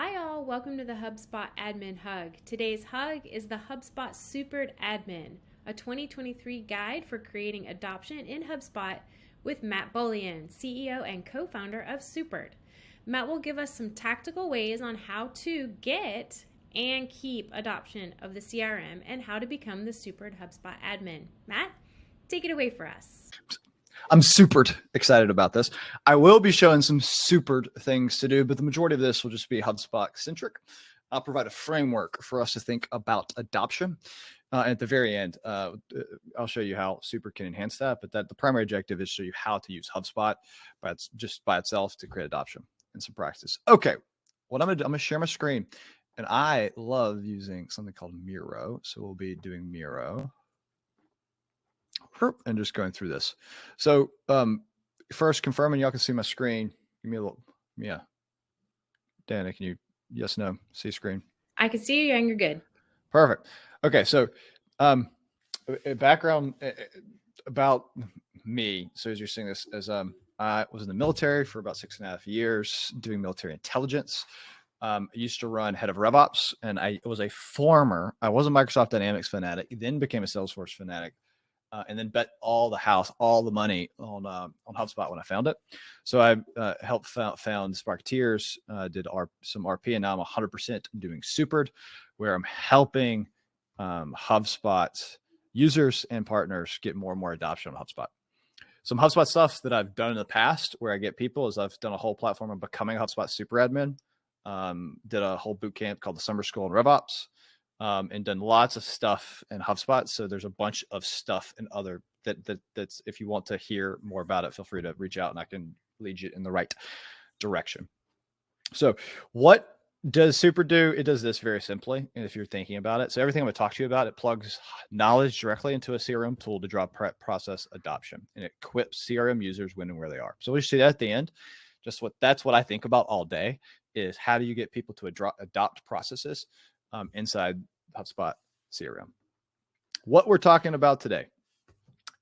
Hi all, welcome to the HubSpot Admin Hug. Today's hug is the HubSpot Supered Admin, a 2023 guide for creating adoption in HubSpot with Matt Bullion, CEO and co-founder of Supered. Matt will give us some tactical ways on how to get and keep adoption of the CRM and how to become the Supered HubSpot Admin. Matt, take it away for us. I'm super excited about this. I will be showing some super things to do, but the majority of this will just be HubSpot centric. I'll provide a framework for us to think about adoption. At the very end, I'll show you how Super can enhance that, but the primary objective is to show you how to use HubSpot just by itself to create adoption and some practice. Okay, what I'm gonna share my screen, and I love using something called Miro. So we'll be doing Miro. And just going through this. So first confirming y'all can see my screen. Give me a little, yeah. Dana, can you, yes, no, see screen? I can see you and you're good. Perfect. Okay, so a background about me. So as you're seeing this, as I was in the military for about 6.5 years doing military intelligence. I used to run head of RevOps, and I was a Microsoft Dynamics fanatic, then became a Salesforce fanatic. And then bet all the money on HubSpot when I found it. So I helped found Sparketeers, did some RP, and now I'm 100% doing Supered, where I'm helping HubSpot users and partners get more and more adoption on HubSpot. Some HubSpot stuff that I've done in the past where I get people is I've done a whole platform of becoming a HubSpot Supered Admin, did a whole boot camp called the Summer School in RevOps. And done lots of stuff in HubSpot. So there's a bunch of stuff and other that's, if you want to hear more about it, feel free to reach out and I can lead you in the right direction. So what does Super do? It does this very simply. And if you're thinking about it, so everything I'm going to talk to you about, it plugs knowledge directly into a CRM tool to drive process adoption, and it equips CRM users when and where they are. So we see that at the end. That's what I think about all day is how do you get people to adopt processes inside HubSpot CRM. What we're talking about today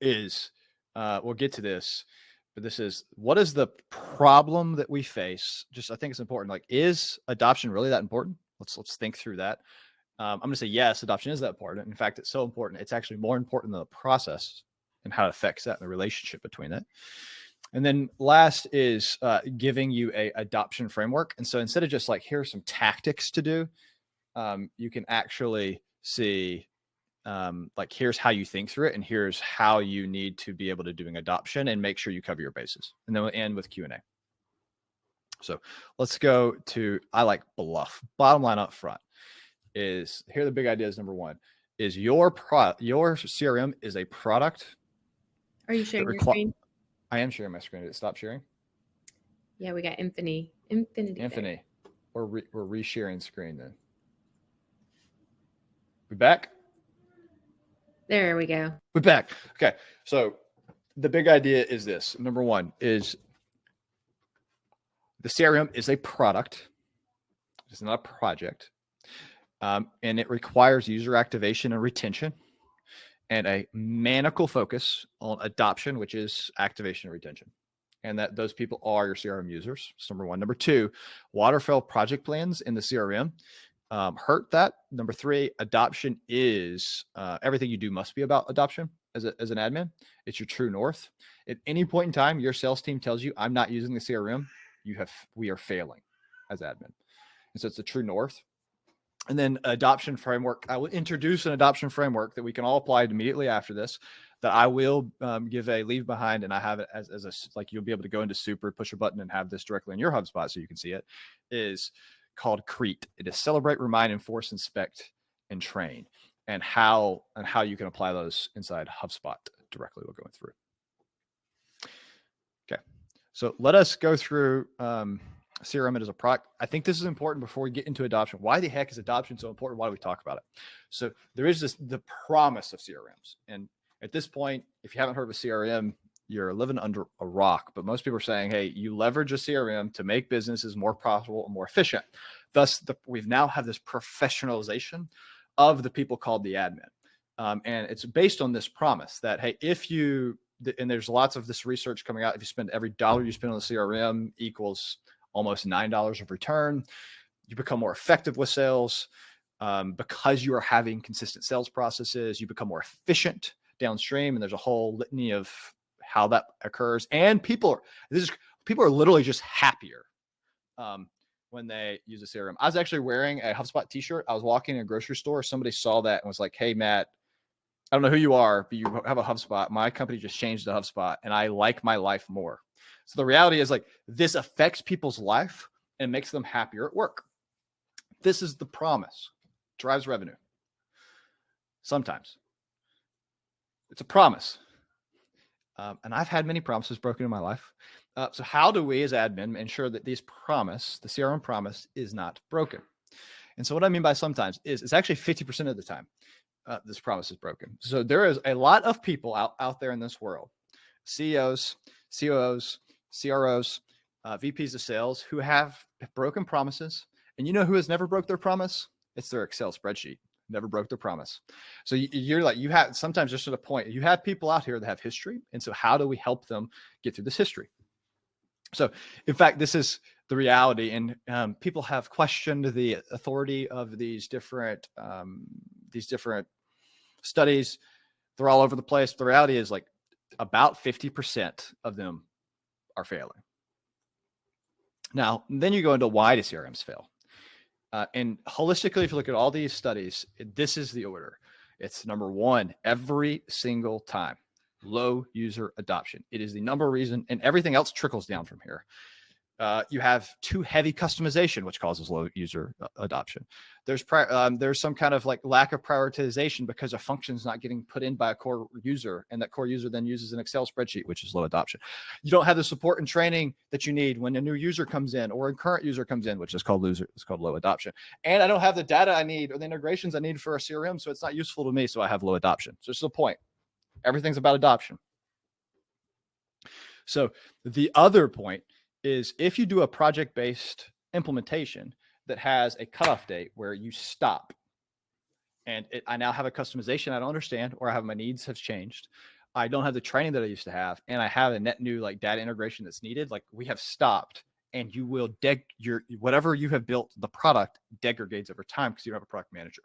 is, we'll get to this, but this is, what is the problem that we face? I think it's important. Like, is adoption really that important? Let's think through that. I'm going to say, yes, adoption is that important. In fact, it's so important. It's actually more important than the process and how it affects that and the relationship between it. And then last is giving you a adoption framework. And so instead of just like, here are some tactics to do, you can actually see, like, here's how you think through it, and here's how you need to be able to doing adoption and make sure you cover your bases. And then we'll end with Q&A. So let's go to, I like bluff. Bottom line up front is, here are the big ideas. Number one is your CRM is a product. Are you sharing your screen? I am sharing my screen. Did it stop sharing? Yeah, we got infinity. We're resharing screen then. We back? There we go. We're back. Okay. So the big idea is this. Number one is the CRM is a product. It's not a project. And it requires user activation and retention and a maniacal focus on adoption, which is activation and retention. And that those people are your CRM users. That's number one. Number two, waterfall project plans in the CRM hurt that. Number three, adoption is everything you do must be about adoption as an admin. It's your true north. At any point in time, your sales team tells you, I'm not using the CRM, we are failing as admin. And so it's the true north. And then adoption framework. I will introduce an adoption framework that we can all apply immediately after this, that I will give a leave behind, and I have it as a, like, you'll be able to go into Super, push a button and have this directly in your HubSpot so you can see it, is called CREAT. It is celebrate, remind, enforce, inspect, and train, and how you can apply those inside HubSpot directly. We're going through. Okay, so let us go through CRM as a product. I think this is important before we get into adoption. Why the heck is adoption so important? Why do we talk about it? So there is the promise of CRMs, and at this point, if you haven't heard of a CRM, you're living under a rock. But most people are saying, hey, you leverage a CRM to make businesses more profitable and more efficient. Thus, we've now have this professionalization of the people called the admin. And it's based on this promise that, hey, and there's lots of this research coming out, if you spend every dollar you spend on the CRM equals almost $9 of return. You become more effective with sales because you are having consistent sales processes. You become more efficient downstream, and there's a whole litany of how that occurs. And people are literally just happier when they use a CRM. I was actually wearing a HubSpot t-shirt. I was walking in a grocery store. Somebody saw that and was like, "Hey, Matt, I don't know who you are, but you have a HubSpot. My company just changed to HubSpot, and I like my life more." So the reality is, like, this affects people's life and makes them happier at work. This is the promise. Drives revenue. Sometimes it's a promise. And I've had many promises broken in my life. So how do we as admin ensure that the CRM promise, is not broken? And so what I mean by sometimes is it's actually 50% of the time this promise is broken. So there is a lot of people out there in this world, CEOs, COOs, CROs, VPs of sales, who have broken promises. And you know who has never broke their promise? It's their Excel spreadsheet. Never broke their promise. So you have sometimes just at a point, you have people out here that have history. And so how do we help them get through this history? So in fact, this is the reality. And people have questioned the authority of these different studies. They're all over the place. The reality is, like, about 50% of them are failing. Now, then you go into why do CRMs fail? And holistically, if you look at all these studies, this is the order. It's number one, every single time, low user adoption. It is the number reason, and everything else trickles down from here. You have too heavy customization, which causes low user adoption. There's some kind of like lack of prioritization because a function is not getting put in by a core user, and that core user then uses an Excel spreadsheet, which is low adoption. You don't have the support and training that you need when a new user comes in or a current user comes in, which is called low adoption. And I don't have the data I need or the integrations I need for a CRM, so it's not useful to me, so I have low adoption. So it's the point. Everything's about adoption. So the other point is, if you do a project-based implementation that has a cutoff date where you stop, and I now have a customization I don't understand, or I have my needs have changed, I don't have the training that I used to have, and I have a net new like data integration that's needed, like we have stopped, and you will whatever you have built, the product degrades over time because you don't have a product manager.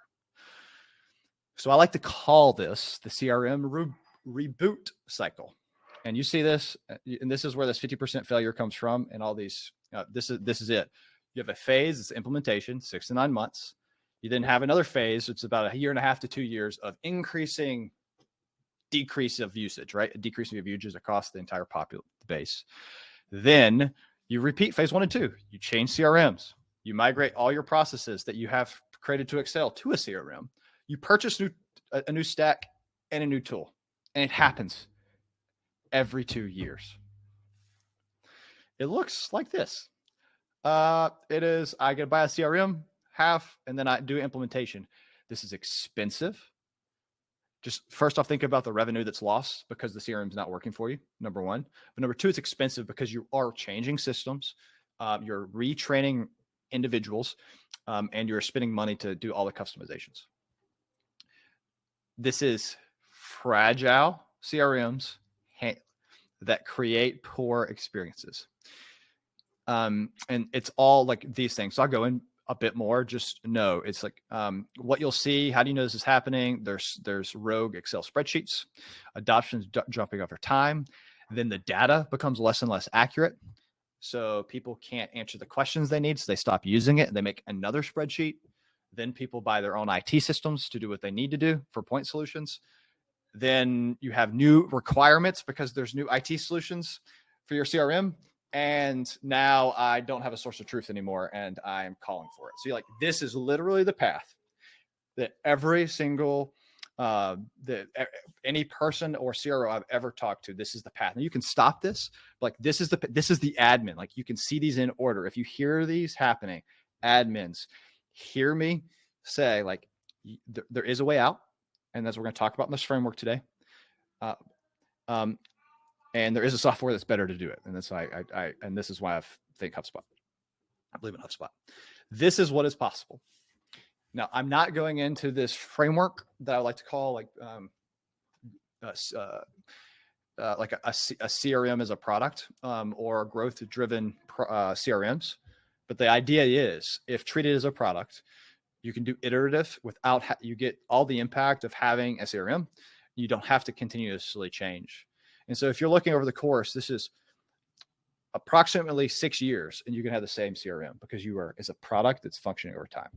So I like to call this the CRM reboot cycle. And you see this, and this is where this 50% failure comes from. And all these, this is it. You have a phase, it's implementation, 6 to 9 months. You then have another phase, it's about 1.5 to 2 years of decrease of usage, right? A decreasing of usage across the entire base. Then you repeat phase 1 and 2. You change CRMs. You migrate all your processes that you have created to Excel to a CRM. You purchase a new stack and a new tool, and it happens every 2 years. It looks like this. It is, I could buy a CRM, and then I do implementation. This is expensive. Just first off, think about the revenue that's lost because the CRM is not working for you, number one. But number two, it's expensive because you are changing systems. You're retraining individuals, and you're spending money to do all the customizations. This is fragile CRMs that create poor experiences. And it's all like these things. So I'll go in a bit more. Just know it's like what you'll see. How do you know this is happening? There's rogue Excel spreadsheets, adoptions jumping over time. Then the data becomes less and less accurate. So people can't answer the questions they need. So they stop using it. They make another spreadsheet. Then people buy their own IT systems to do what they need to do for point solutions. Then you have new requirements because there's new IT solutions for your CRM. And now I don't have a source of truth anymore, and I'm calling for it. So you're like, this is literally the path that every single, any person or CRO I've ever talked to, this is the path. And you can stop this. Like this is the admin. Like you can see these in order. If you hear these happening, admins, hear me say, like, there is a way out. And that's what we're going to talk about in this framework today. And there is a software that's better to do it. And that's and this is why I think HubSpot. I believe in HubSpot. This is what is possible. Now, I'm not going into this framework that I like to call like a CRM as a product or growth-driven CRMs. But the idea is, if treated as a product, you can do iterative without, you get all the impact of having a CRM. You don't have to continuously change. And so if you're looking over the course, this is approximately 6 years and you can have the same CRM because you are, as a product that's functioning over time.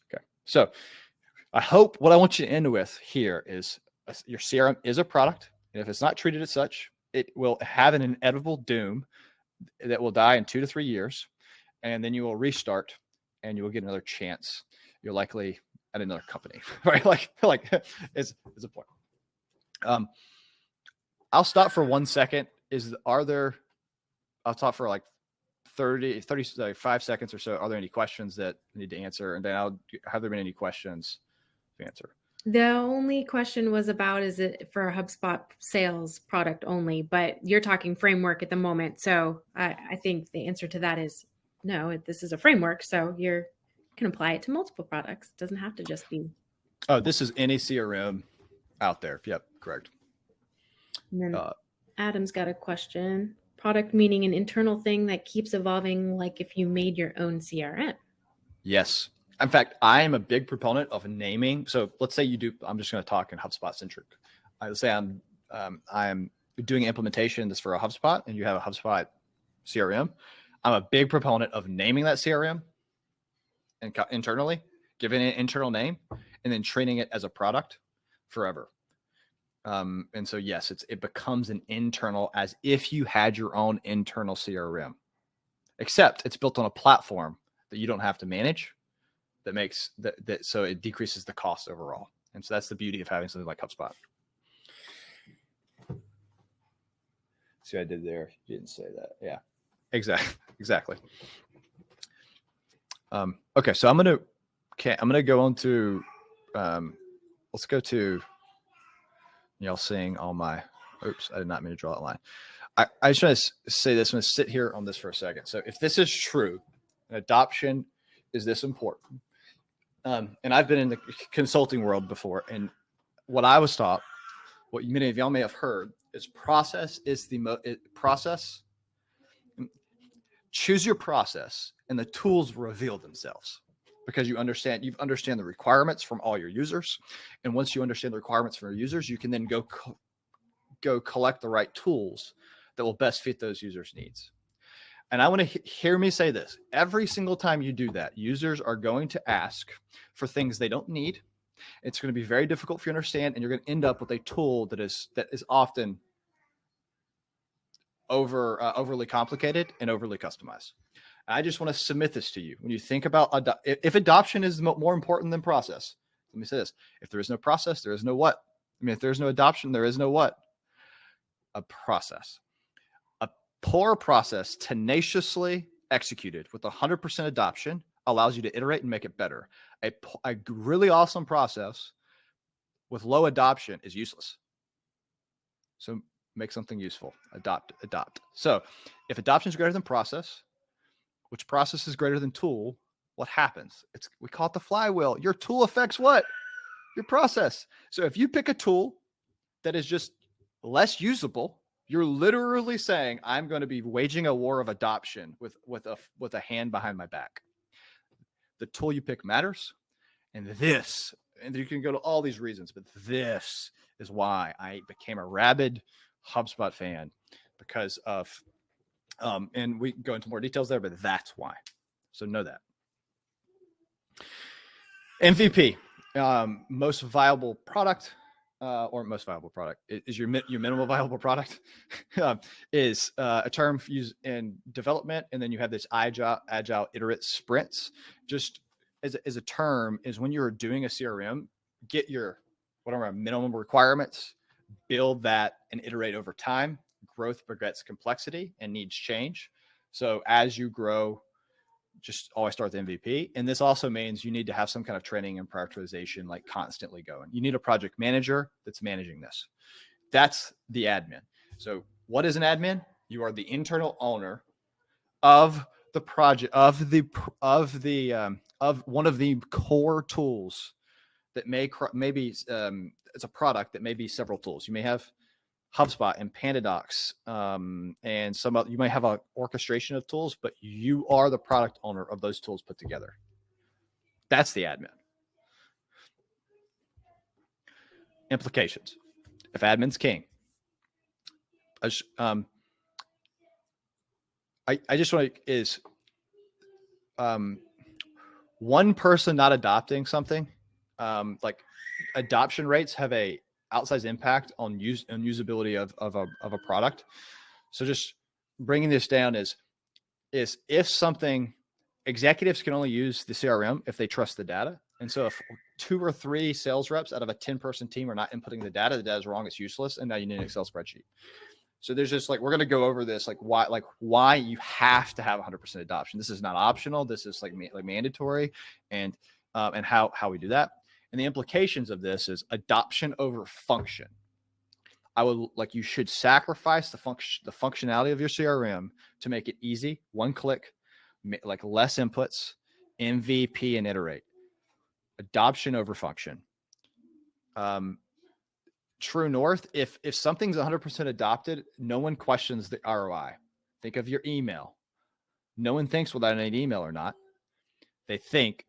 Okay. So I hope what I want you to end with here is your CRM is a product. And if it's not treated as such, it will have an inevitable doom that will die in 2 to 3 years. And then you will restart and you will get another chance. You're likely at another company, right? Like it's a point. I'll stop for 1 second. I'll talk for like 35 seconds or so. Are there any questions that I need to answer? And then have there been any questions to answer? The only question was about, is it for a HubSpot sales product only, but you're talking framework at the moment. So I think the answer to that is no, this is a framework. So you can apply it to multiple products. It doesn't have to just be. Oh, this is any CRM out there. Yep. Correct. And then Adam's got a question. Product meaning an internal thing that keeps evolving, like if you made your own CRM. Yes. In fact, I am a big proponent of naming. So let's say you do, I'm just going to talk in HubSpot centric. Let's say I'm doing implementation that's for a HubSpot and you have a HubSpot CRM. I'm a big proponent of naming that CRM and internally, giving it an internal name, and then treating it as a product forever. And so, yes, it becomes an internal, as if you had your own internal CRM, except it's built on a platform that you don't have to manage. That makes that so it decreases the cost overall. And so that's the beauty of having something like HubSpot. See what I did there? You didn't say that. Yeah, exactly. Okay, so I'm gonna go on to let's go to y'all seeing all my. Oops, I did not mean to draw that line. I just want to say this. I'm gonna sit here on this for a second. So if this is true, adoption is this important. And I've been in the consulting world before, and what I was taught, what many of y'all may have heard, is process is process. Choose your process, and the tools reveal themselves because you understand the requirements from all your users, and once you understand the requirements from your users, you can then go collect the right tools that will best fit those users' needs. And I want to hear me say this. Every single time you do that, users are going to ask for things they don't need. It's going to be very difficult for you to understand, and you're going to end up with a tool that is often overly complicated and overly customized. And I just want to submit this to you. When you think about if adoption is more important than process, let me say this. If there is no process, there is no what? I mean, if there's no adoption, there is no what? A process. Poor process tenaciously executed with 100% adoption allows you to iterate and make it better. A really awesome process with low adoption is useless. So make something useful. Adopt. So if adoption is greater than process, which process is greater than tool, what happens? We call it the flywheel. Your tool affects what? Your process. So if you pick a tool that is just less usable, you're literally saying, I'm going to be waging a war of adoption with a hand behind my back. The tool you pick matters. And you can go to all these reasons, but this is why I became a rabid HubSpot fan, because of, and we can go into more details there, but that's why. So know that. MVP, most viable product. Or most viable product is your minimal viable product is a term used in development. And then you have this agile iterate sprints. Just as a term is when you're doing a CRM, get your whatever minimum requirements, build that and iterate over time. Growth begets complexity and needs change. So as you grow, just always start with MVP. And this also means you need to have some kind of training and prioritization, like constantly going. You need a project manager that's managing this. That's the admin. So what is an admin? You are the internal owner of the project, of one of the core tools that maybe it's a product that may be several tools. You may have HubSpot and PandaDocs, and some other, you might have an orchestration of tools, but you are the product owner of those tools put together. That's the admin. Implications. If admin's king, I just want to is one person not adopting something, like adoption rates have a outsized impact on usability of a product. So just bringing this down is if something, executives can only use the CRM if they trust the data. And so if 2 or 3 sales reps out of a 10-person team are not inputting the data is wrong, it's useless. And now you need an Excel spreadsheet. So there's just like, we're going to go over this, like why you have to have 100% adoption. This is not optional. This is like mandatory, and how we do that. And the implications of this is adoption over function. You should sacrifice the functionality of your CRM to make it easy, one click, like less inputs, MVP and iterate. Adoption over function. True north, if something's 100% adopted, no one questions the ROI. Think of your email. No one thinks whether I need email or not. They think,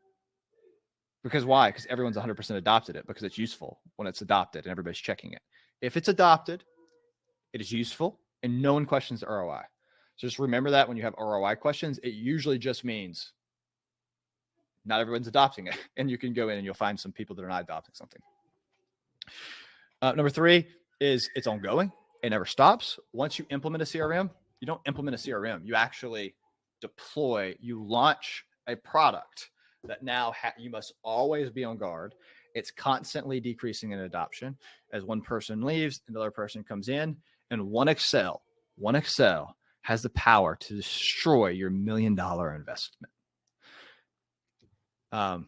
because why? Because everyone's 100% adopted it, because it's useful when it's adopted and everybody's checking it. If it's adopted, it is useful and no one questions the ROI. So just remember that when you have ROI questions, it usually just means not everyone's adopting it. And you can go in and you'll find some people that are not adopting something. Number 3 is it's ongoing. It never stops. Once you implement a CRM, you don't implement a CRM. You actually deploy, you launch a product that now you must always be on guard. It's constantly decreasing in adoption. As one person leaves, another person comes in, and one Excel has the power to destroy your $1 million investment. And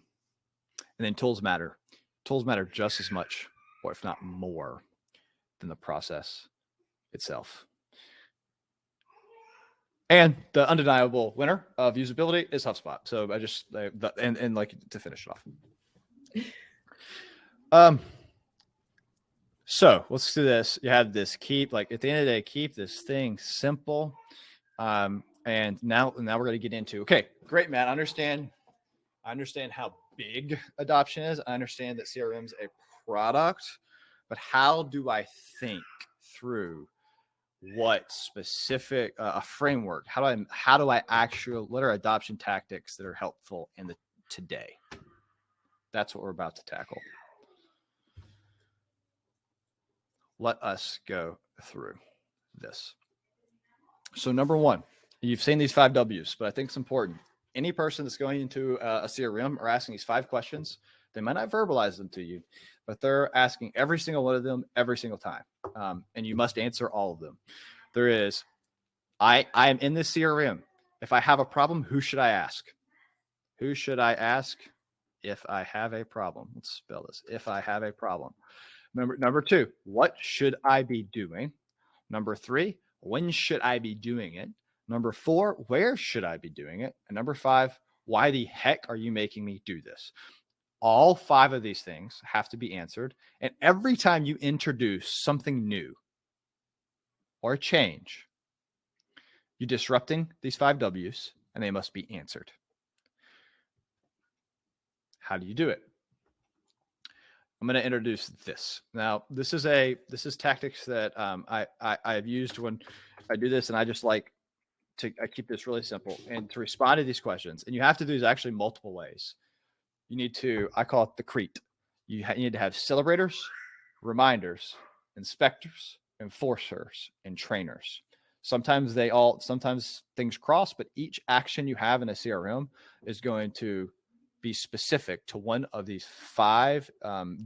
then tools matter. Tools matter just as much, or if not more, than the process itself. And the undeniable winner of usability is HubSpot. So I just and like to finish it off. So let's do this. You have this, keep, like at the end of the day, keep this thing simple. And now we're going to get into, okay, great, Matt. I understand how big adoption is. I understand that CRM is a product, but how do I think through what specific a framework? How do I actually, what are adoption tactics that are helpful in the today? That's what we're about to tackle. Let us go through this. So number 1, you've seen these 5 W's, but I think it's important. Any person that's going into a CRM or asking these 5 questions, they might not verbalize them to you, but they're asking every single one of them every single time. And you must answer all of them. There is, I am in this CRM. If I have a problem, who should I ask? Who should I ask if I have a problem? Let's spell this. If I have a problem. Number 2, what should I be doing? Number 3, when should I be doing it? Number 4, where should I be doing it? And number 5, why the heck are you making me do this? All 5 of these things have to be answered. And every time you introduce something new or a change, you're disrupting these 5 W's, and they must be answered. How do you do it? I'm going to introduce this. Now, this is tactics that I've used when I do this, and I just I keep this really simple. And to respond to these questions, and you have to do this actually multiple ways. You need to, I call it the CREAT. You need to have celebrators, reminders, inspectors, enforcers, and trainers. Sometimes things cross, but each action you have in a CRM is going to be specific to one of these 5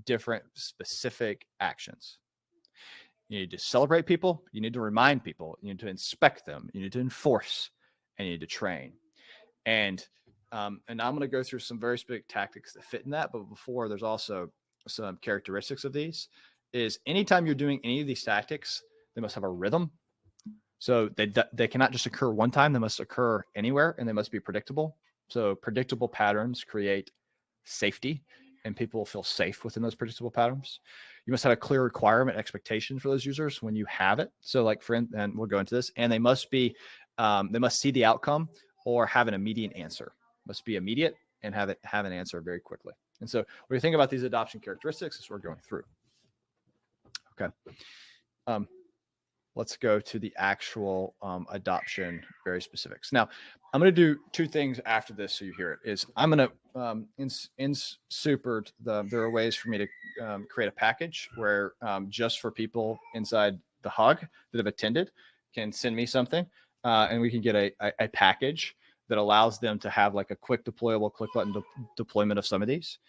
different specific actions. You need to celebrate people. You need to remind people. You need to inspect them. You need to enforce, and you need to train. And I'm going to go through some very specific tactics that fit in that. But before, there's also some characteristics of these. Is anytime you're doing any of these tactics, they must have a rhythm. So they cannot just occur one time. They must occur anywhere, and they must be predictable. So predictable patterns create safety, and people will feel safe within those predictable patterns. You must have a clear requirement expectation for those users when you have it. So like and we'll go into this, and they must see the outcome or have an immediate answer. Must be immediate and have an answer very quickly. And so when you think about these adoption characteristics, as we're going through. Okay. Let's go to the actual adoption, very specifics. Now, I'm going to do two things after this so you hear it. Is I'm going to, in Supered, there are ways for me to create a package where just for people inside the Hug that have attended can send me something, and we can get a package that allows them to have like a quick deployable click button deployment of some of these,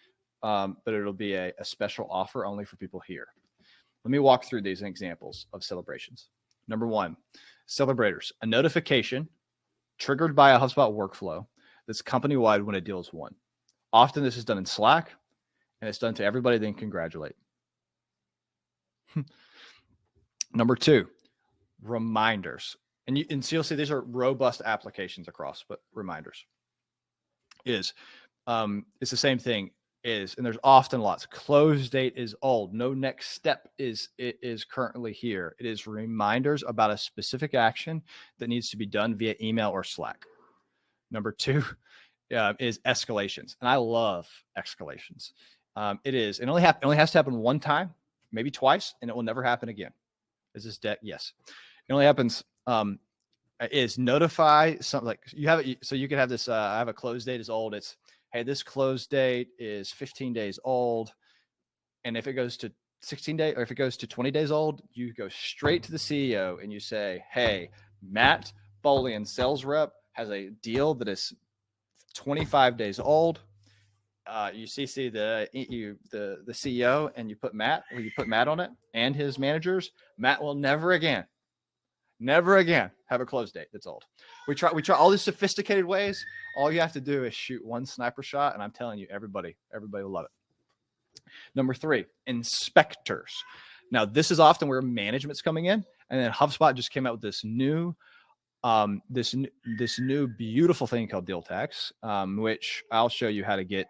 but it'll be a special offer only for people here. Let me walk through these examples of celebrations. Number one, celebrators, a notification triggered by a HubSpot workflow that's company-wide when a deal is won. Often this is done in Slack, and it's done to everybody, then congratulate. Number two, reminders. And so you'll see these are robust applications across, but reminders it's the same thing. And there's often lots. Close date is old. No next step is currently here. It is reminders about a specific action that needs to be done via email or Slack. Number two is escalations, and I love escalations. It only has to happen one time, maybe twice, and it will never happen again. Is this debt? Yes. It only happens. Is notify something like you have it. So you can have this. I have a close date is old. It's, hey, this close date is 15 days old. And if it goes to 16 days or if it goes to 20 days old, you go straight to the CEO and you say, hey, Matt Bolian, sales rep, has a deal that is 25 days old. You CC the CEO and you put Matt on it and his managers. Matt will never again have a close date that's old. We try all these sophisticated ways. All you have to do is shoot one sniper shot, and I'm telling you, everybody will love it. Number three, inspectors. Now, this is often where management's coming in, and then HubSpot just came out with this new beautiful thing called deal tags, which I'll show you how to get.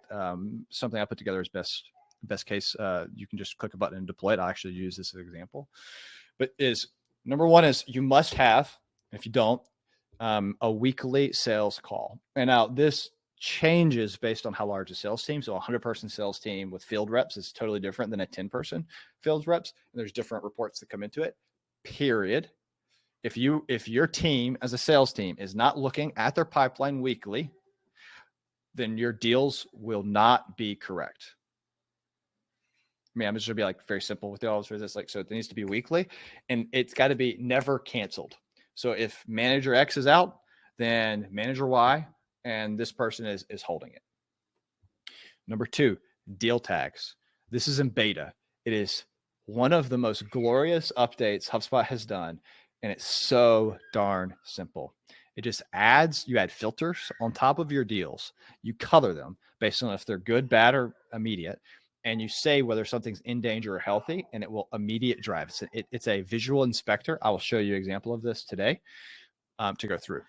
Something I put together as best case. You can just click a button and deploy it. I'll actually use this as an example. But number one is you must have, if you don't, a weekly sales call. And now this changes based on how large a sales team. So a 100-person sales team with field reps is totally different than a 10-person field reps. And there's different reports that come into it, period. If your team as a sales team is not looking at their pipeline weekly, then your deals will not be correct. I mean, I'm just going to be like very simple with all this. Like, so it needs to be weekly and it's got to be never canceled. So if manager X is out, then manager Y and this person is holding it. Number two, deal tags. This is in beta. It is one of the most glorious updates HubSpot has done. And it's so darn simple. It just you add filters on top of your deals. You color them based on if they're good, bad, or immediate. And you say whether something's in danger or healthy, and it will immediate drive. It's a visual inspector. I will show you an example of this today to go through.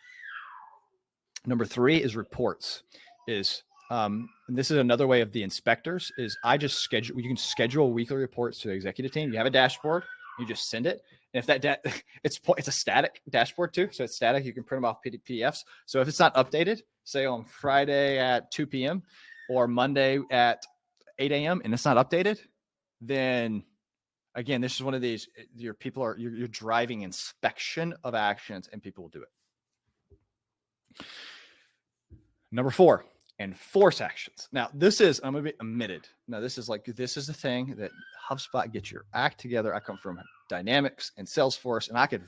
Number three is reports. And this is another way of the inspectors is you can schedule weekly reports to the executive team. You have a dashboard, you just send it. And if that it's a static dashboard too. So it's static. You can print them off PDFs. So if it's not updated, say on Friday at 2 p.m. or Monday at 8 a.m. and it's not updated, then again, this is one of these, you're driving inspection of actions and people will do it. Number four, enforce actions. Now this is, I'm going to be omitted. Now this is the thing that HubSpot gets your act together. I come from Dynamics and Salesforce, and I could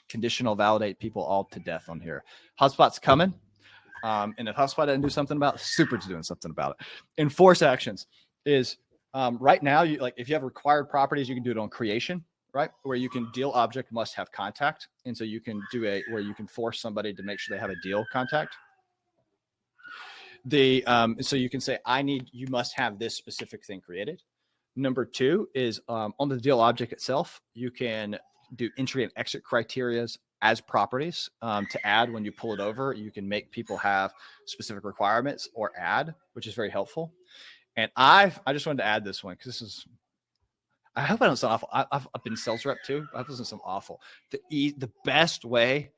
conditional validate people all to death on here. HubSpot's coming. And if HubSpot didn't do something about it, Supered's doing something about it. Enforce actions is right now, if you have required properties, you can do it on creation, right? Where you can deal object must have contact. And so you can do where you can force somebody to make sure they have a deal contact. So you can say, you must have this specific thing created. Number two is on the deal object itself, you can do entry and exit criterias as properties to add when you pull it over. You can make people have specific requirements or add, which is very helpful. And I just wanted to add this one because this is, I hope I don't sound awful. I've been sales rep too. I hope it doesn't sound awful. The best way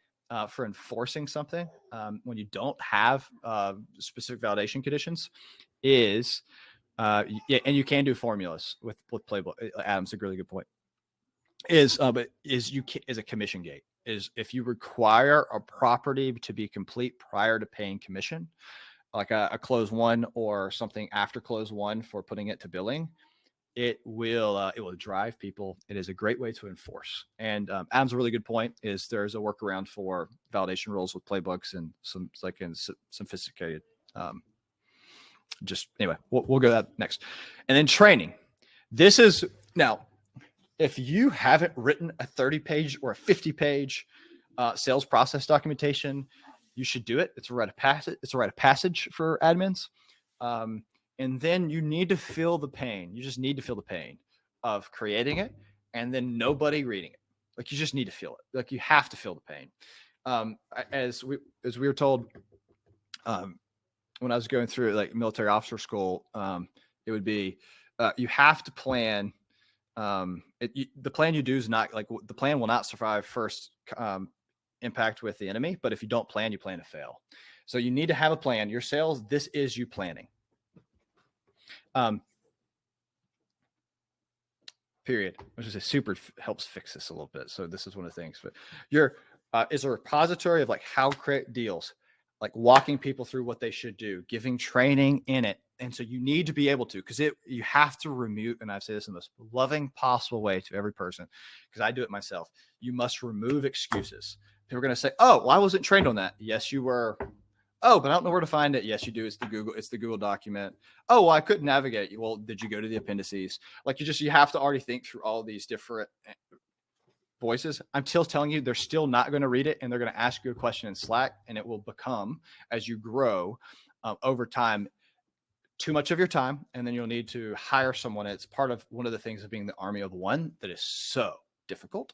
for enforcing something when you don't have specific validation conditions is, and you can do formulas with playbook. Adam's a really good point. Is a commission gate. Is if you require a property to be complete prior to paying commission, like a close one or something after close one for putting it to billing, it will drive people. It is a great way to enforce. And Adam's a really good point. Is there's a workaround for validation rules with playbooks and some sophisticated. Just anyway, we'll go to that next, and then training. This is now, if you haven't written a 30-page or a 50-page sales process documentation, you should do it. It's a rite of passage. It's a rite of passage for admins. And then you need to feel the pain. You just need to feel the pain of creating it and then nobody reading it. Like, you just need to feel it. Like, you have to feel the pain. As we were told, when I was going through like military officer school, it would be, you have to plan. The plan you do is not like, the plan will not survive first impact with the enemy. But if you don't plan, you plan to fail. So you need to have a plan. Your sales, this is you planning. Period. I was going to say Supered helps fix this a little bit. So this is one of the things, but is a repository of like how create deals, like walking people through what they should do, giving training in it. And so you need to be able to, because you have to remove, and I say this in the most loving possible way to every person, because I do it myself. You must remove excuses. People are going to say, oh, well, I wasn't trained on that. Yes, you were. Oh, but I don't know where to find it. Yes, you do. It's the Google document. Oh, well, I couldn't navigate. Well, did you go to the appendices? Like, you have to already think through all these different voices. I'm still telling you, they're still not going to read it, and they're going to ask you a question in Slack, and it will become, as you grow over time, too much of your time, and then you'll need to hire someone. It's part of one of the things of being the army of one that is so difficult.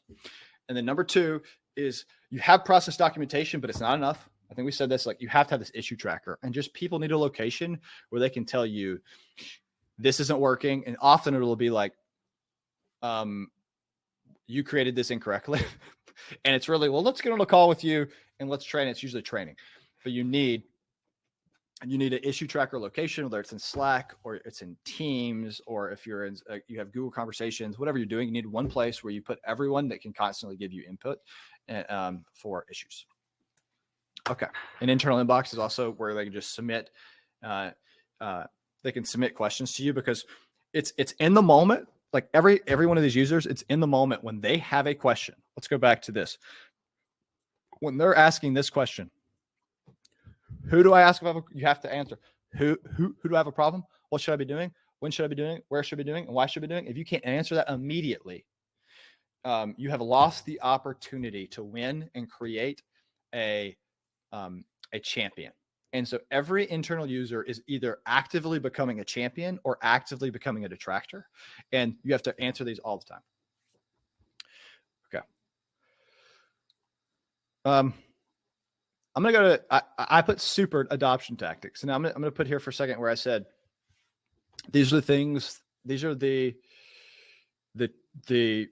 And then number two is you have process documentation, but it's not enough. I think we said this, like, you have to have this issue tracker, and just people need a location where they can tell you this isn't working. And often it'll be like, you created this incorrectly. And it's really, well, let's get on a call with you and let's train. It's usually training, but you need an issue tracker location, whether it's in Slack or it's in Teams, or if you're in, you have Google Conversations, whatever you're doing, you need one place where you put everyone that can constantly give you input for issues. Okay. An internal inbox is also where they can just submit, they can submit questions to you, because it's in the moment. Like every one of these users, it's in the moment when they have a question. Let's go back to this. When they're asking this question, who do I ask about? You have to answer. Who do I have a problem? What should I be doing? When should I be doing? Where should I be doing? And why should I be doing? If you can't answer that immediately, you have lost the opportunity to win and create a champion. And so every internal user is either actively becoming a champion or actively becoming a detractor. And you have to answer these all the time. Okay. I'm going to go to, I put Supered adoption tactics. And I'm going to put here for a second where I said, these are the things, these are the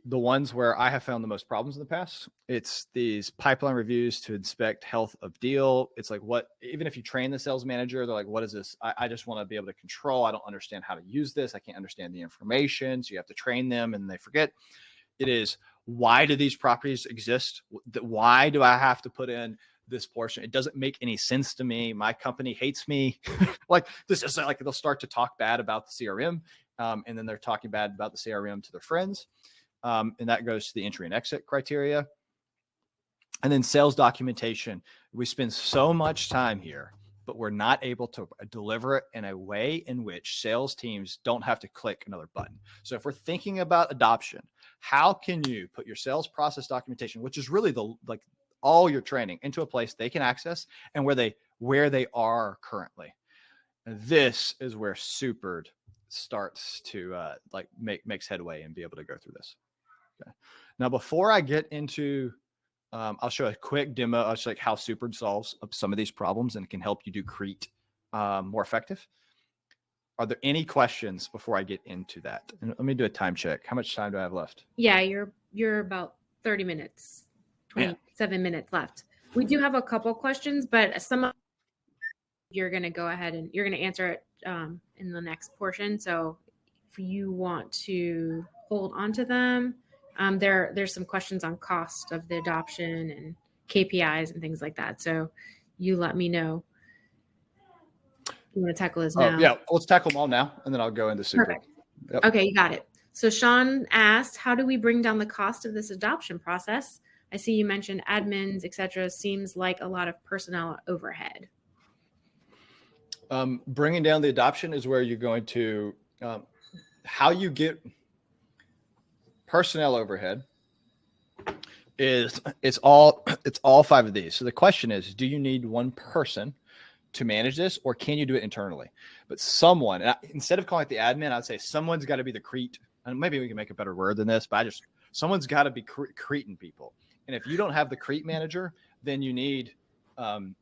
ones where I have found the most problems in the past. It's these pipeline reviews to inspect health of deal. It's like, what, even if you train the sales manager, they're like, what is this? I just want to be able to control. I don't understand how to use this. I can't understand the information. So you have to train them and they forget. It is, why do these properties exist? Why do I have to put in this portion? It doesn't make any sense to me. My company hates me. Like, this is like, they'll start to talk bad about the CRM. And then they're talking bad about the CRM to their friends. And that goes to the entry and exit criteria. And then sales documentation. We spend so much time here, but we're not able to deliver it in a way in which sales teams don't have to click another button. So if we're thinking about adoption, how can you put your sales process documentation, which is really all your training, into a place they can access and where they are currently? And this is where Supered starts to makes headway and be able to go through this. Okay. Now, before I get into I'll show a quick demo of like how Supered solves some of these problems and can help you do Crete more effective. Are there any questions before I get into that? And let me do a time check. How much time do I have left? Yeah, you're about 30 minutes, 27 minutes left. We do have a couple questions, but some of you're going to go ahead and you're going to answer it in the next portion. So if you want to hold on to them, there's some questions on cost of the adoption and KPIs and things like that. So you let me know. You want to tackle this now? Yeah, let's tackle them all now, and then I'll go into Supered. Perfect. Yep. Okay, you got it. So Sean asked, how do we bring down the cost of this adoption process? I see you mentioned admins, etc. Seems like a lot of personnel overhead. Bringing down the adoption is where you're going to, how you get personnel overhead is it's all 5 of these. So the question is, do you need one person to manage this, or can you do it internally? But someone, instead of calling it the admin, I'd say someone's got to be the Crete. And maybe we can make a better word than this, but someone's got to be Creting people. And if you don't have the Crete manager, then you need, and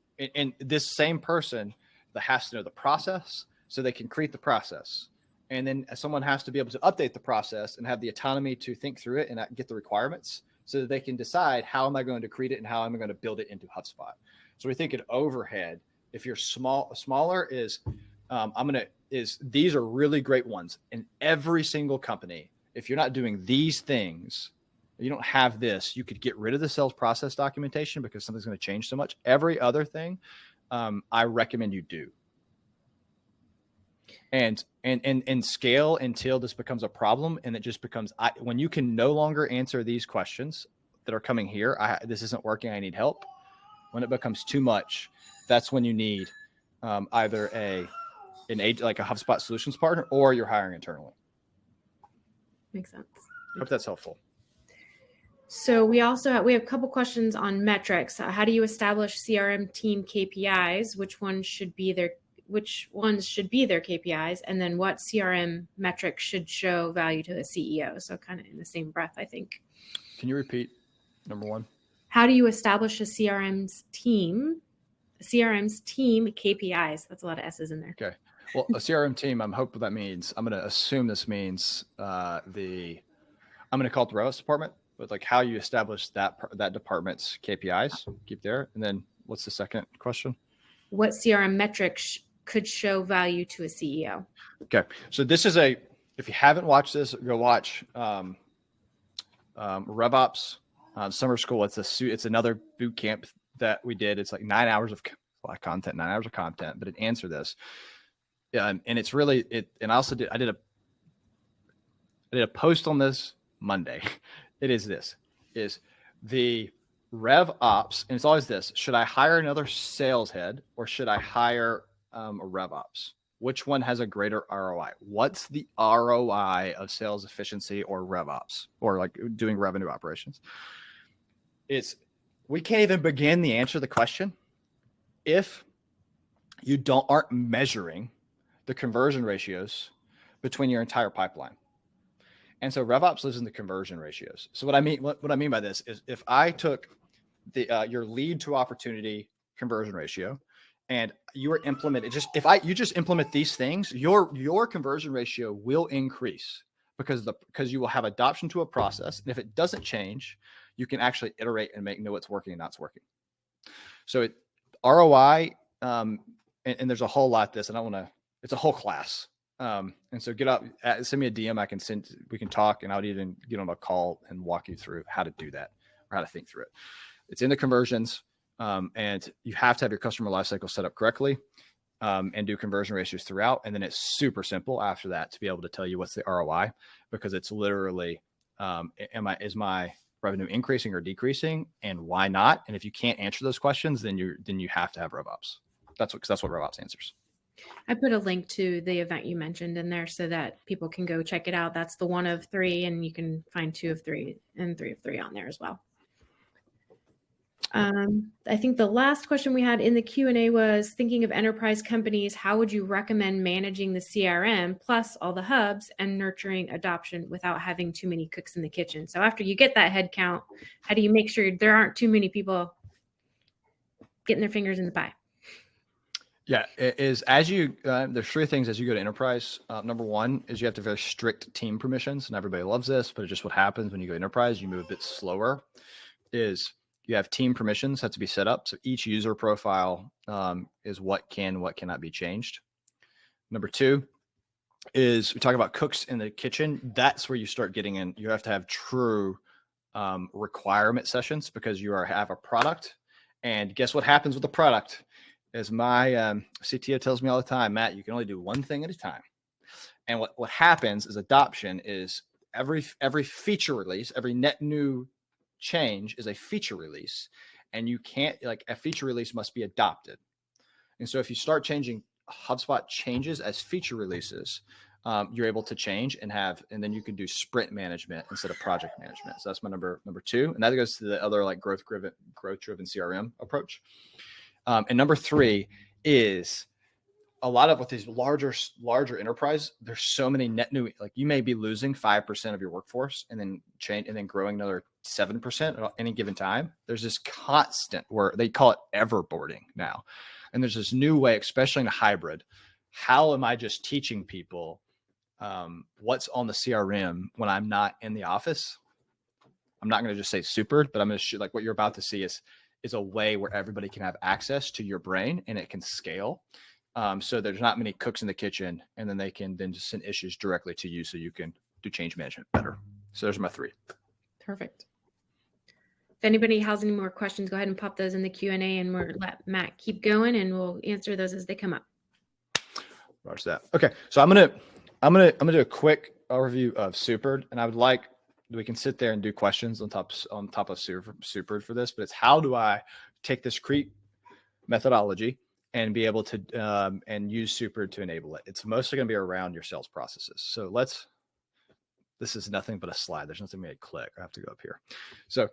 this same person that has to know the process so they can create the process. And then someone has to be able to update the process and have the autonomy to think through it and get the requirements so that they can decide how am I going to create it and how am I going to build it into HubSpot. So we think an overhead, if you're smaller these are really great ones in every single company. If you're not doing these things, you don't have this, you could get rid of the sales process documentation because something's going to change so much. Every other thing, I recommend you do. And scale until this becomes a problem. And it just becomes, when you can no longer answer these questions that are coming here, this isn't working, I need help. When it becomes too much, that's when you need either an agent, like a HubSpot solutions partner, or you're hiring internally. Makes sense. Hope that's helpful. So we also have a couple questions on metrics. How do you establish CRM team KPIs? Which ones should be their KPIs? And then what CRM metrics should show value to the CEO? So kind of in the same breath, I think. Can you repeat number 1? How do you establish a CRM's team KPIs? That's a lot of S's in there. Okay. Well, a CRM team, I'm hoping that means, I'm going to assume this means I'm going to call it the RevOps department, but like how you establish that department's KPIs, keep there. And then what's the second question? What CRM metrics could show value to a CEO? Okay. So this is if you haven't watched this, go watch RevOps summer school. It's another boot camp that we did. It's like 9 hours of content, but it answered this. Yeah. And it's really, and I also I did a post on this Monday. It is the RevOps, and it's always this: should I hire another sales head or should I hire a RevOps? Which one has a greater ROI? What's the ROI of sales efficiency or RevOps, or like doing revenue operations? We can't even begin to answer the question if you aren't measuring the conversion ratios between your entire pipeline. And so RevOps lives in the conversion ratios. So what I mean by this is, if I took your lead to opportunity conversion ratio, and you are implementing, you just implement these things, your conversion ratio will increase because you will have adoption to a process. And if it doesn't change, you can actually iterate and know what's working and not working. So ROI, and there's a whole lot this, and it's a whole class. And so send me a DM. We can talk, and I'll even get on a call and walk you through how to do that or how to think through it. It's in the conversions. And you have to have your customer lifecycle set up correctly, and do conversion ratios throughout. And then it's super simple after that to be able to tell you what's the ROI, because it's literally, is my revenue increasing or decreasing, and why not? And if you can't answer those questions, then you have to have RevOps. That's what RevOps answers. I put a link to the event you mentioned in there so that people can go check it out. That's the 1 of 3, and you can find 2 of 3 and 3 of 3 on there as well. I think the last question we had in the Q&A was, thinking of enterprise companies, how would you recommend managing the CRM plus all the hubs and nurturing adoption without having too many cooks in the kitchen? So after you get that head count, how do you make sure there aren't too many people getting their fingers in the pie? Yeah, it is as you, there's three things as you go to enterprise. Number one is you have to have very strict team permissions, and everybody loves this, but it's just what happens when you go enterprise, you move a bit slower, is you have team permissions have to be set up. So each user profile is what cannot be changed. Number two is we talk about cooks in the kitchen. That's where you start getting in. You have to have true requirement sessions because you have a product. And guess what happens with the product? As my CTO tells me all the time, Matt, you can only do one thing at a time. And what happens is adoption is every feature release, every net new change is a feature release, and you can't, like, a feature release must be adopted. And so if you start changing HubSpot changes as feature releases, you're able to change and then you can do sprint management instead of project management. So that's my number two. And that goes to the other, like, growth driven CRM approach. And number three is a lot of with these larger enterprise, there's so many net new, like you may be losing 5% of your workforce and then growing another 7% at any given time. There's this constant, where they call it everboarding now. And there's this new way, especially in a hybrid. How am I just teaching people what's on the CRM when I'm not in the office? I'm not going to just say supered, but I'm going to like what you're about to see is a way where everybody can have access to your brain and it can scale. So there's not many cooks in the kitchen, and then they can then just send issues directly to you so you can do change management better. So there's my three. Perfect. If anybody has any more questions, go ahead and pop those in the Q&A, and we'll let Matt keep going, and we'll answer those as they come up. Roger that. Okay, so I'm gonna do a quick overview of Supered, and I would like we can sit there and do questions on top of Supered for this, but it's how do I take this CREEP methodology and be able to and use Supered to enable it. It's mostly going to be around your sales processes. So this is nothing but a slide. There's nothing to click. I have to go up here. So if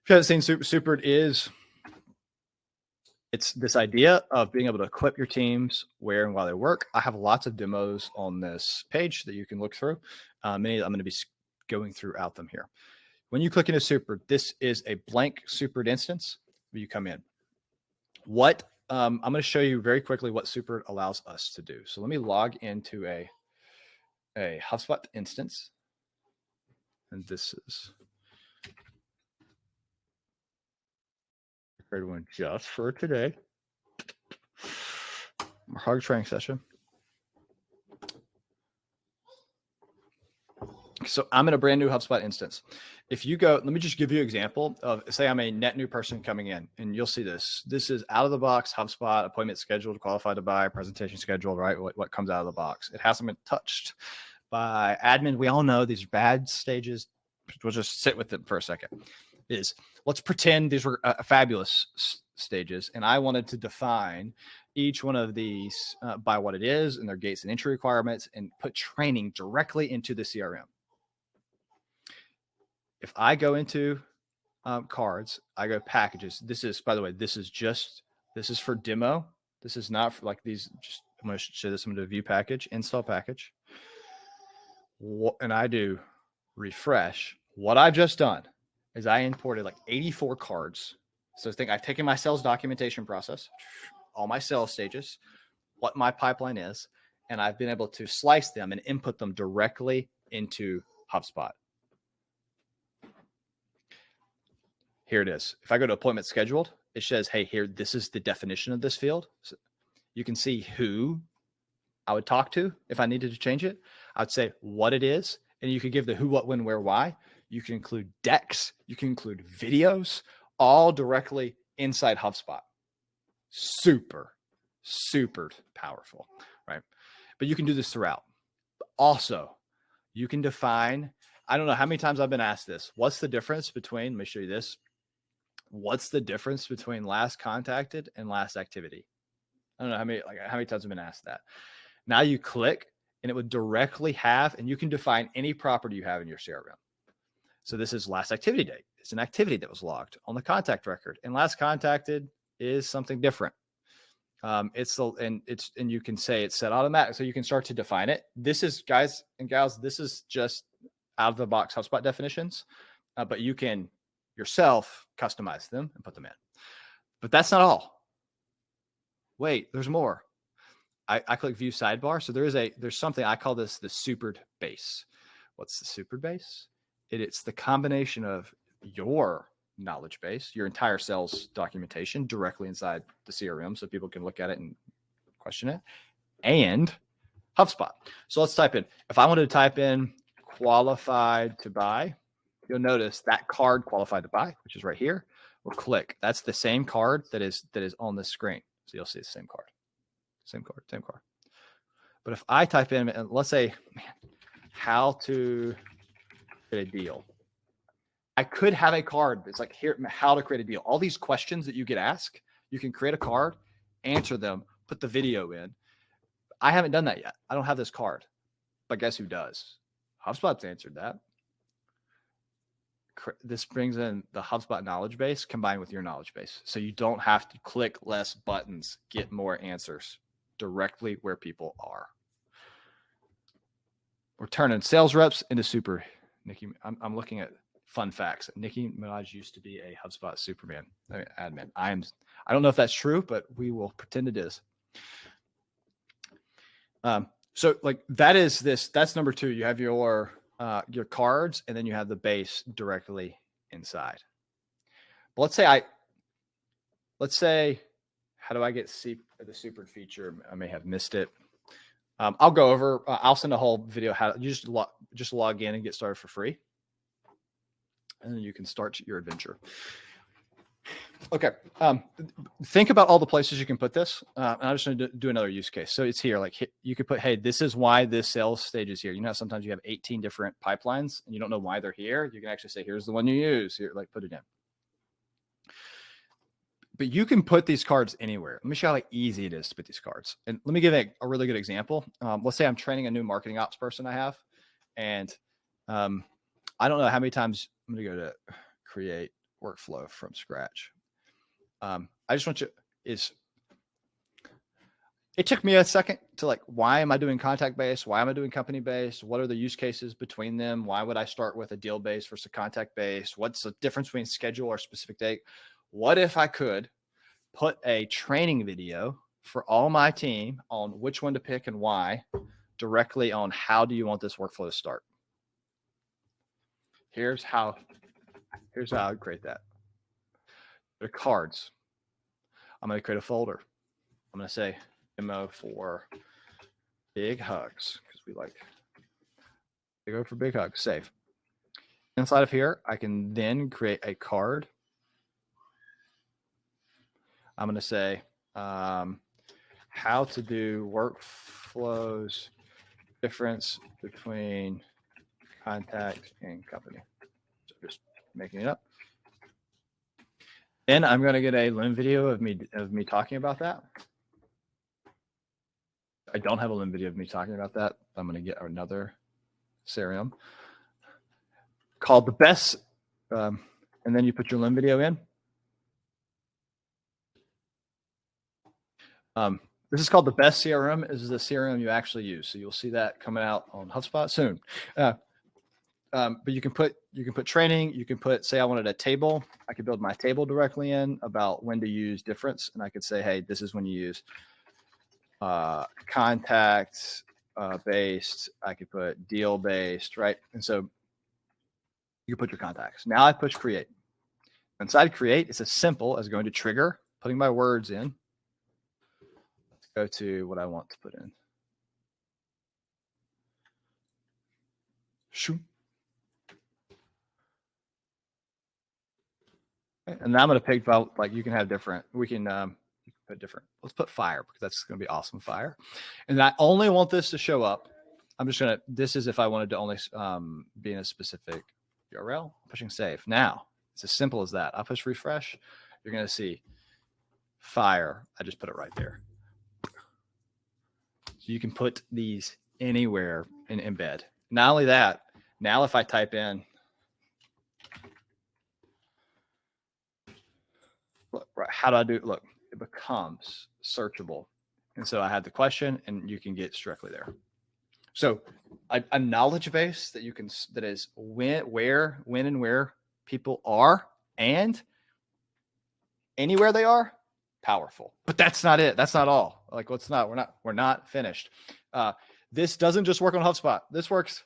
you haven't seen Supered, it's this idea of being able to equip your teams where and while they work. I have lots of demos on this page that you can look through. Many I'm going to be going throughout them here. When you click into Supered, this is a blank Supered instance where you come in. I'm going to show you very quickly what Supered allows us to do. So let me log into a HubSpot instance. And this is a great one just for today. Our hard training session. So I'm in a brand new HubSpot instance. If you go, let me just give you an example of, say I'm a net new person coming in, and you'll see this. This is out of the box HubSpot, appointment scheduled, qualified to buy, presentation scheduled, right? What comes out of the box. It hasn't been touched by admin. We all know these bad stages. We'll just sit with it for a second. Let's pretend these were fabulous stages, and I wanted to define each one of these by what it is and their gates and entry requirements, and put training directly into the CRM. If I go into cards, I go packages. This is, by the way, this is for demo. This is not for like these. I'm going to show this. I'm going to view package, install package. And I do refresh. What I've just done is I imported like 84 cards. So I've taken my sales documentation process, all my sales stages, what my pipeline is, and I've been able to slice them and input them directly into HubSpot. Here it is. If I go to appointment scheduled, it says, hey, here, this is the definition of this field. So you can see who I would talk to if I needed to change it. I'd say what it is, and you could give the who, what, when, where, why. You can include decks. You can include videos, all directly inside HubSpot. Super, super powerful, right? But you can do this throughout. Also, you can define, I don't know how many times I've been asked this. What's the difference between, let me show you this. What's the difference between last contacted and last activity? I don't know how many times I've been asked that. Now you click and it would directly have, and you can define any property you have in your CRM. So this is last activity date. is an activity that was logged on the contact record, and last contacted is something different. And you can say it's set automatic, so you can start to define it. This is, guys and gals, this is just out of the box HubSpot definitions, but you can yourself customize them and put them in. But that's not all. Wait, there's more. I click view sidebar. So there's something, I call this the supered base. What's the supered base? It's the combination of your knowledge base, your entire sales documentation directly inside the CRM so people can look at it and question it, and HubSpot. So let's type in, if I wanted to type in qualified to buy, you'll notice that card qualified to buy, which is right here, will click. That's the same card that is on this screen. So you'll see the same card. Same card. But if I type in, and let's say, how to create a deal, I could have a card that's like, here, how to create a deal. All these questions that you get asked, you can create a card, answer them, put the video in. I haven't done that yet. I don't have this card, but guess who does? HubSpot's answered that. This brings in the HubSpot knowledge base combined with your knowledge base. So you don't have to click less buttons, get more answers directly where people are. We're turning sales reps into super. Nikki, I'm looking at fun facts. Nicki Minaj used to be a HubSpot admin. I don't know if that's true, but we will pretend it is. So like that's number 2. You have your cards, and then you have the base directly inside. But let's say, how do I get the supered feature? I may have missed it. I'll go over, I'll send a whole video how you just log in and get started for free. And then you can start your adventure. Okay. Think about all the places you can put this. And I'm just going to do another use case. So it's here, like you could put, hey, this is why this sales stage is here. You know, sometimes you have 18 different pipelines and you don't know why they're here. You can actually say, here's the one you use here, like put it in. But you can put these cards anywhere. Let me show you how easy it is to put these cards. And let me give a really good example. Let's say I'm training a new marketing ops person I have. And I don't know how many times I'm going to go to create workflow from scratch. I just want it took me a second to like, why am I doing contact based? Why am I doing company based? What are the use cases between them? Why would I start with a deal based versus a contact based? What's the difference between schedule or specific date? What if I could put a training video for all my team on which one to pick and why directly on how do you want this workflow to start? Here's how I would create that. The cards. I'm going to create a folder. I'm going to say demo for big hugs because we like to go for big hugs. Save. Inside of here, I can then create a card. I'm going to say how to do workflows, difference between contact and company. So just making it up. Then I'm going to get a Loom video of me talking about that. I don't have a Loom video of me talking about that. I'm going to get another CRM called the best, and then you put your Loom video in. This is called the best CRM. This is the CRM you actually use. So you'll see that coming out on HubSpot soon. But you can put training. You can put, say I wanted a table. I could build my table directly in about when to use difference. And I could say, hey, this is when you use contact based. I could put deal based, right? And so you put your contacts. Now I push create. Inside create, it's as simple as going to trigger, putting my words in. Go to what I want to put in. Shoo. And now I'm going to pick about, like, you can have different, you can put different, let's put fire because that's going to be awesome fire. And I only want this to show up. I'm just going to, this is if I wanted to only be in a specific URL, pushing save. Now it's as simple as that. I'll push refresh. You're going to see fire. I just put it right there. So you can put these anywhere and embed. Not only that, now if I type in right, how do I do it? Look, it becomes searchable. And so I had the question and you can get directly there. So a knowledge base that you can, that is when and where people are and anywhere they are, powerful. But that's not it. That's not all. Like, we're not finished. This doesn't just work on HubSpot. This works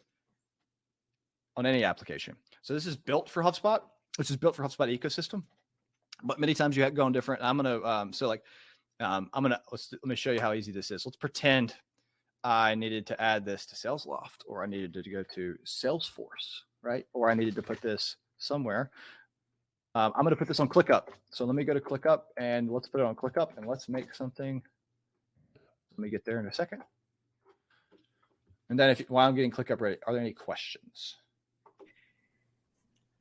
on any application. So this is built for HubSpot, which is built for HubSpot ecosystem. But many times you have going different. I'm gonna let me show you how easy this is. Let's pretend I needed to add this to SalesLoft, or I needed to go to Salesforce, right? Or I needed to put this somewhere. I'm going to put this on ClickUp. So let me go to ClickUp and let's put it on ClickUp and let's make something. Let me get there in a second. And then while I'm getting ClickUp ready, are there any questions?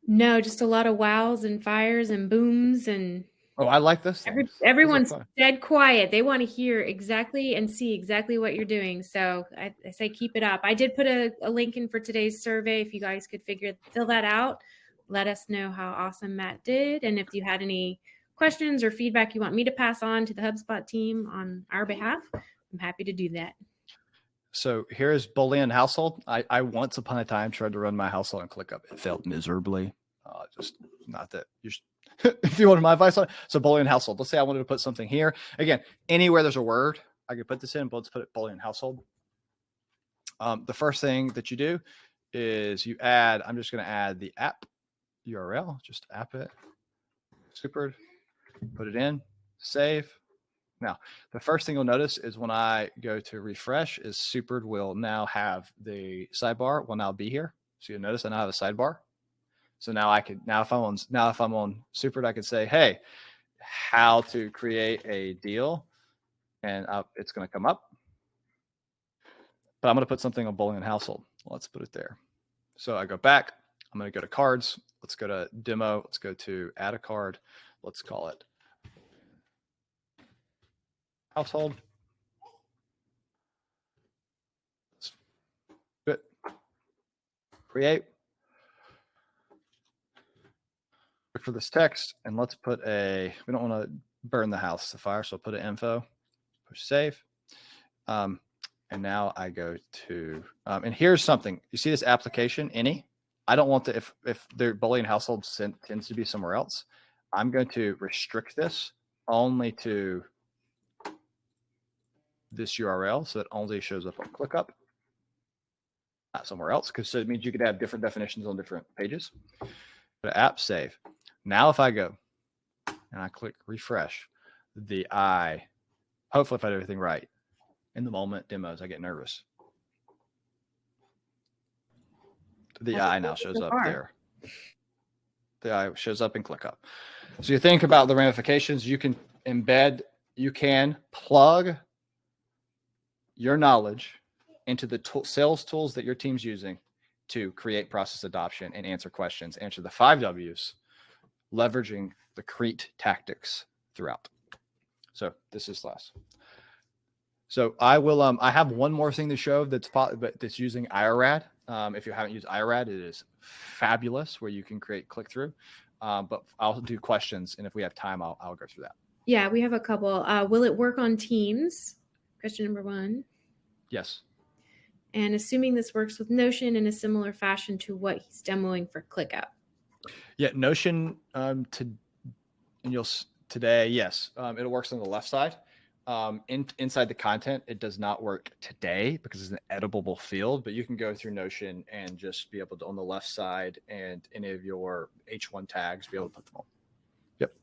No, just a lot of wows and fires and booms and. Oh, I like this. Everyone's dead quiet. They want to hear exactly and see exactly what you're doing. So I say keep it up. I did put a link in for today's survey. If you guys could fill that out, let us know how awesome Matt did. And if you had any questions or feedback you want me to pass on to the HubSpot team on our behalf, I'm happy to do that. So here's Boolean household. I once upon a time tried to run my household on ClickUp. It failed miserably. Just not that you should. If you wanted my advice on it. So Boolean household. Let's say I wanted to put something here. Again, anywhere there's a word, I could put this in, but let's put it Boolean household. The first thing that you do is you add, I'm just going to add the app URL, just app it, Supered, put it in, save. Now, the first thing you'll notice is when I go to refresh is Supered will now have the sidebar will now be here. So you'll notice I now have a sidebar. So now if I'm on Supered, I could say, hey, how to create a deal, and it's going to come up. But I'm going to put something on Boolean household. Let's put it there. So I go back. I'm going to go to cards. Let's go to demo. Let's go to add a card. Let's call it household. Let's create. For this text, and let's put we don't want to burn the house to fire, so I'll put an info, push save. And now I go to, and here's something. You see this application, any? I don't want to, if the Boolean household tends to be somewhere else, I'm going to restrict this only to this URL so it only shows up on ClickUp, not somewhere else, because it means you could have different definitions on different pages. Go to app, save. Now, if I go and I click refresh, hopefully if I do everything right, in the moment demos, I get nervous. The eye now shows up there. The eye shows up in ClickUp. So you think about the ramifications. You can plug your knowledge into the sales tools that your team's using to create process adoption and answer questions, answer the 5 W's, leveraging the Crete tactics throughout. So this is last. So I will. I have one more thing to show that's using IRAD. If you haven't used IRAD, it is fabulous where you can create click through. But I'll do questions, and if we have time, I'll go through that. Yeah, we have a couple. Will it work on Teams? Question number 1. Yes. And assuming this works with Notion in a similar fashion to what he's demoing for ClickUp. Yeah, Notion today, yes, it works on the left side. Inside the content, it does not work today because it's an editable field, but you can go through Notion and just be able to, on the left side and any of your H1 tags, be able to put them on. Yep.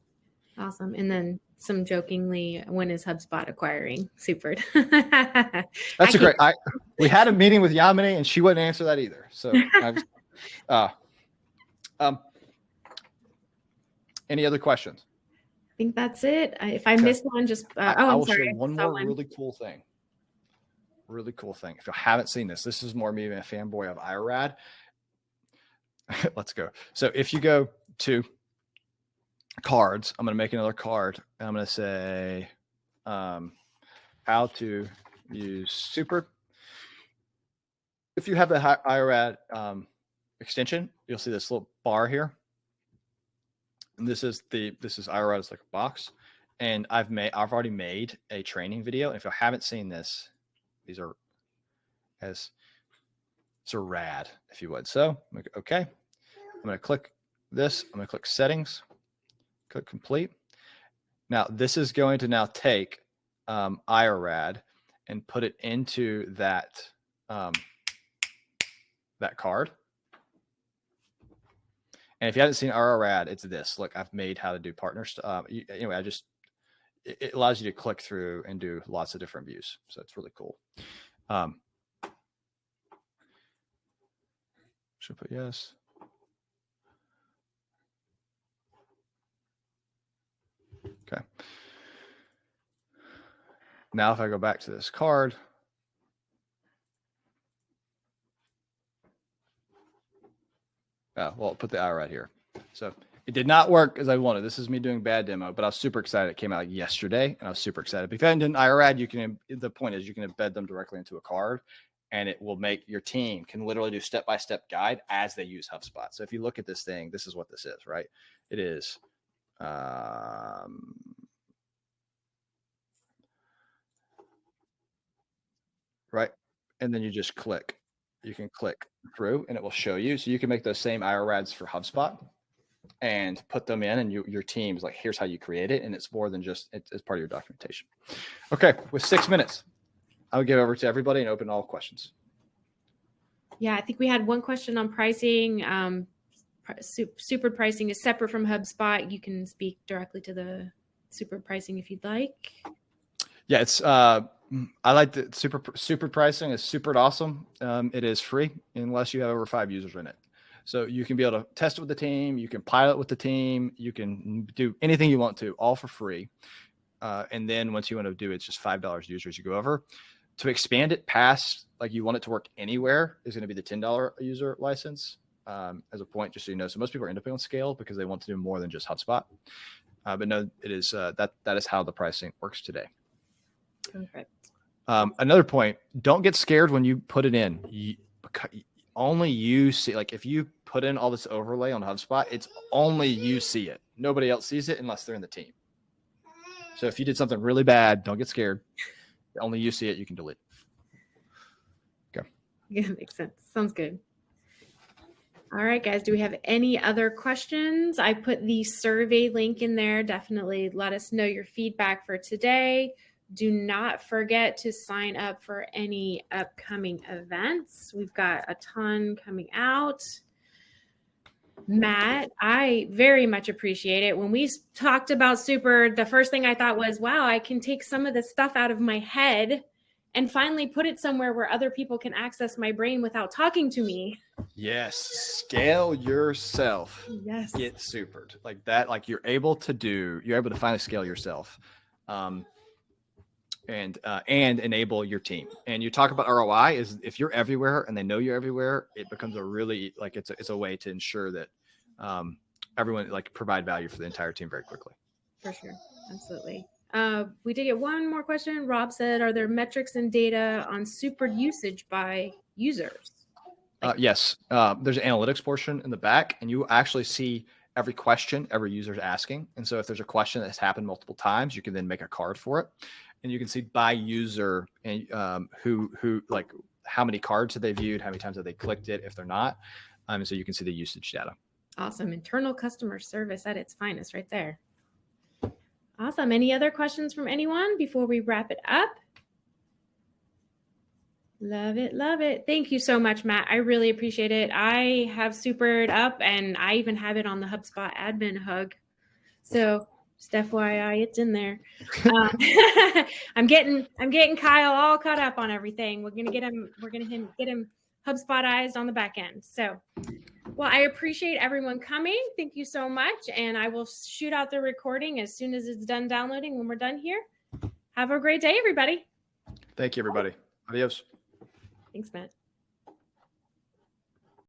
Awesome. And then some jokingly, when is HubSpot acquiring Supered? That's great. We had a meeting with Yamini and she wouldn't answer that either. So any other questions? I think that's it. If I missed one, just I will show one more really cool thing. Really cool thing. If you haven't seen this, this is more me being a fanboy of IRAD. Let's go. So if you go to cards, I'm going to make another card. And I'm going to say how to use Supered. If you have the IRAD extension, you'll see this little bar here. And this is IRAD is like a box. And I've already made a training video. And if you haven't seen this, these are rad, if you would. So okay, I'm going to click this. I'm going to click settings, click complete. Now this is going to now take IRAD and put it into that that card. And if you haven't seen IRAD, it's this. Look, I've made how to do partner stuff. Anyway, it allows you to click through and do lots of different views. So it's really cool. Should put yes. Okay. Now, if I go back to this card, well, I'll put the IRAD here. So it did not work as I wanted. This is me doing bad demo, but I was super excited. It came out yesterday, and I was super excited. But if you haven't done IRAD, the point is you can embed them directly into a card, and it will make your team can literally do step-by-step guide as they use HubSpot. So if you look at this thing, this is what this is, right? It is right. And then you just click. You can click through and it will show you. So you can make those same IRADs for HubSpot and put them in, and your team's like, here's how you create it. And it's more than just, it's part of your documentation. Okay. With 6 minutes, I'll give over to everybody and open all questions. Yeah, I think we had one question on pricing. Supered pricing is separate from HubSpot. You can speak directly to the supered pricing if you'd like. Yeah, it's I like the supered pricing is super awesome. It is free unless you have over 5 users in it. So you can be able to test it with the team. You can pilot with the team. You can do anything you want to, all for free. And then once you want to do it, it's just $5 users you go over. To expand it past, like you want it to work anywhere, is going to be the $10 user license as a point, just so you know. So most people are ending up on scale because they want to do more than just HubSpot. But no, it is that is how the pricing works today. Perfect. Another point, don't get scared when you put it in. Only you see, like if you put in all this overlay on HubSpot, it's only you see it. Nobody else sees it unless they're in the team. So if you did something really bad, don't get scared. Only you see it, you can delete it. Okay. Yeah, makes sense. Sounds good. All right, guys, do we have any other questions? I put the survey link in there. Definitely let us know your feedback for today. Do not forget to sign up for any upcoming events. We've got a ton coming out. Matt, I very much appreciate it. When we talked about Supered, the first thing I thought was, wow, I can take some of the stuff out of my head and finally put it somewhere where other people can access my brain without talking to me. Yes. Scale yourself. Yes. Get supered like that. Like you're able to finally scale yourself. And enable your team. And you talk about ROI is if you're everywhere and they know you're everywhere, it becomes a really like it's a way to ensure that everyone like provide value for the entire team very quickly. For sure, absolutely. We did get one more question. Rob said, "Are there metrics and data on supered usage by users?" Yes, there's an analytics portion in the back, and you actually see every question every user's asking. And so if there's a question that's happened multiple times, you can then make a card for it. And you can see by user and who like how many cards have they viewed, how many times have they clicked it if they're not. So you can see the usage data. Awesome. Internal customer service at its finest right there. Awesome. Any other questions from anyone before we wrap it up? Love it. Love it. Thank you so much, Matt. I really appreciate it. I have Supered up and I even have it on the HubSpot Admin Hug. So just FYI, it's in there. I'm getting Kyle all caught up on everything. We're gonna get him HubSpotized on the back end. So, well, I appreciate everyone coming. Thank you so much, and I will shoot out the recording as soon as it's done downloading. When we're done here, have a great day, everybody. Thank you, everybody. Adios. Thanks, Matt.